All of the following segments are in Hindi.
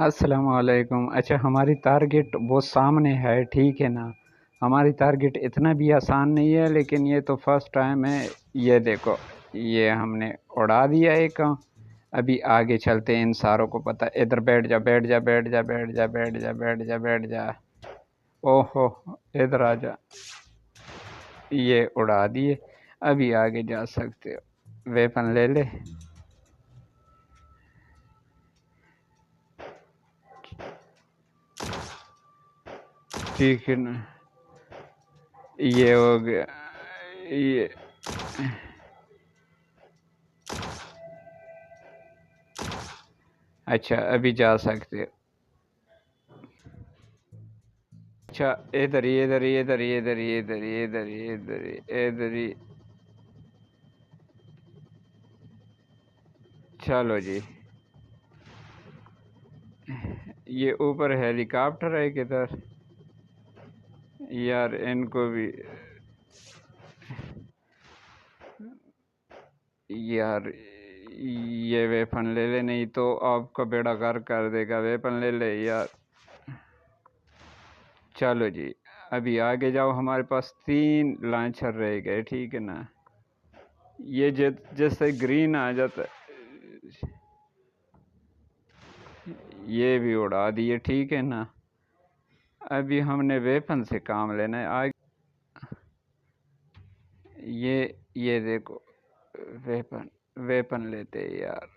अस्सलाम वालेकुम। अच्छा, हमारी टारगेट वो सामने है, ठीक है ना। हमारी टारगेट इतना भी आसान नहीं है, लेकिन ये तो फर्स्ट टाइम है। ये देखो, ये हमने उड़ा दिया एक। अभी आगे चलते हैं, इन सारों को पता। इधर बैठ जा, बैठ जा, बैठ जा, बैठ जा, बैठ जा, बैठ जा, बैठ जा। ओहो, इधर आ जा। ये उड़ा दिए। अभी आगे जा सकते हो। वेपन ले ले। ठीक है ना। ये हो गया। ये अच्छा, अभी जा सकते हो। अच्छा, इधर ही, इधर ही, इधर ही, इधर ही, इधर ही, इधर ही, इधर ही, इधर ही। चलो जी। ये ऊपर हेलीकॉप्टर है किधर? यार इनको भी। यार ये वेपन ले ले, नहीं तो आपका बेड़ा गर्क कर देगा। वेपन ले ले यार। चलो जी। अभी आगे जाओ, हमारे पास 3 लॉन्चर रह गए, ठीक है ना। ये जैसे ग्रीन आ जाता, ये भी उड़ा दिए, ठीक है ना। अभी हमने वेपन से काम लेना है आगे। ये देखो, वेपन। वेपन लेते हैं यार।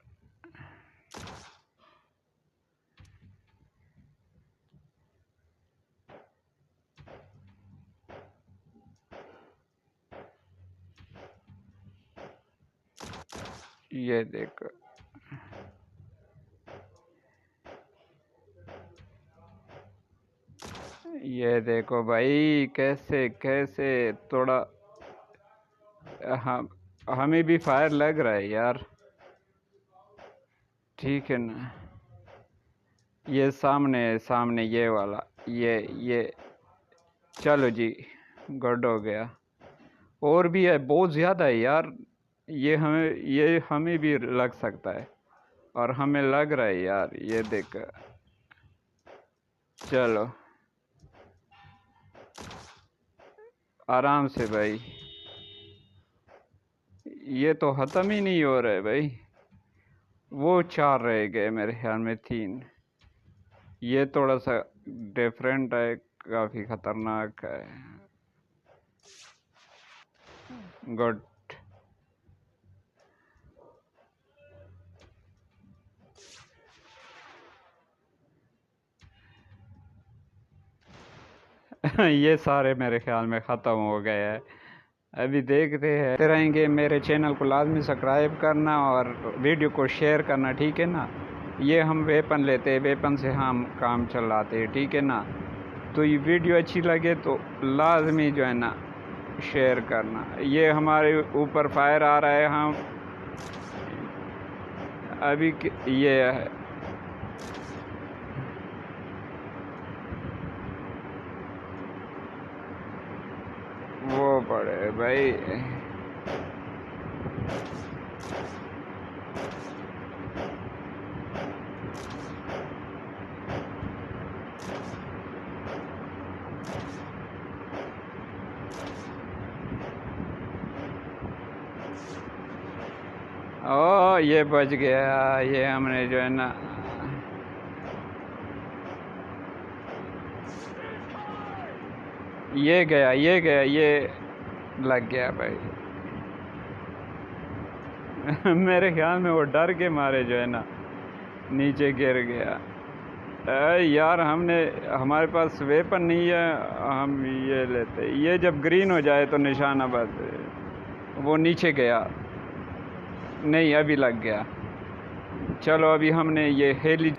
ये देखो। ये देखो भाई, कैसे कैसे थोड़ा। हम हमें भी फायर लग रहा है यार। ठीक है ना। ये सामने है, सामने ये वाला। ये चलो जी। गुड हो गया। और भी है, बहुत ज़्यादा है यार। ये हमें भी लग सकता है। और हमें लग रहा है यार, ये देख। चलो, आराम से भाई। ये तो ख़त्म ही नहीं हो रहा है भाई। वो 4 रह गए मेरे ख्याल में, 3। ये थोड़ा सा डिफरेंट है, काफ़ी ख़तरनाक है। गुड। ये सारे मेरे ख्याल में ख़त्म हो गए हैं। अभी देखते हैं रहेंगे। मेरे चैनल को लाजमी सब्सक्राइब करना और वीडियो को शेयर करना, ठीक है ना। ये हम वेपन लेते हैं, वेपन से हम काम चलाते हैं, ठीक है ना। तो ये वीडियो अच्छी लगे तो लाजमी जो है ना शेयर करना। ये हमारे ऊपर फायर आ रहा है। हम अभी ये है। वो पड़े भाई। ओ, ये बच गया। ये हमने जो है ना, ये गया, ये गया, ये लग गया भाई। मेरे ख्याल में वो डर के मारे जो है ना नीचे गिर गया। यार हमने, हमारे पास वेपन नहीं है। हम ये लेते, ये जब ग्रीन हो जाए तो निशाना बस। वो नीचे गया। नहीं, अभी लग गया। चलो, अभी हमने ये हेली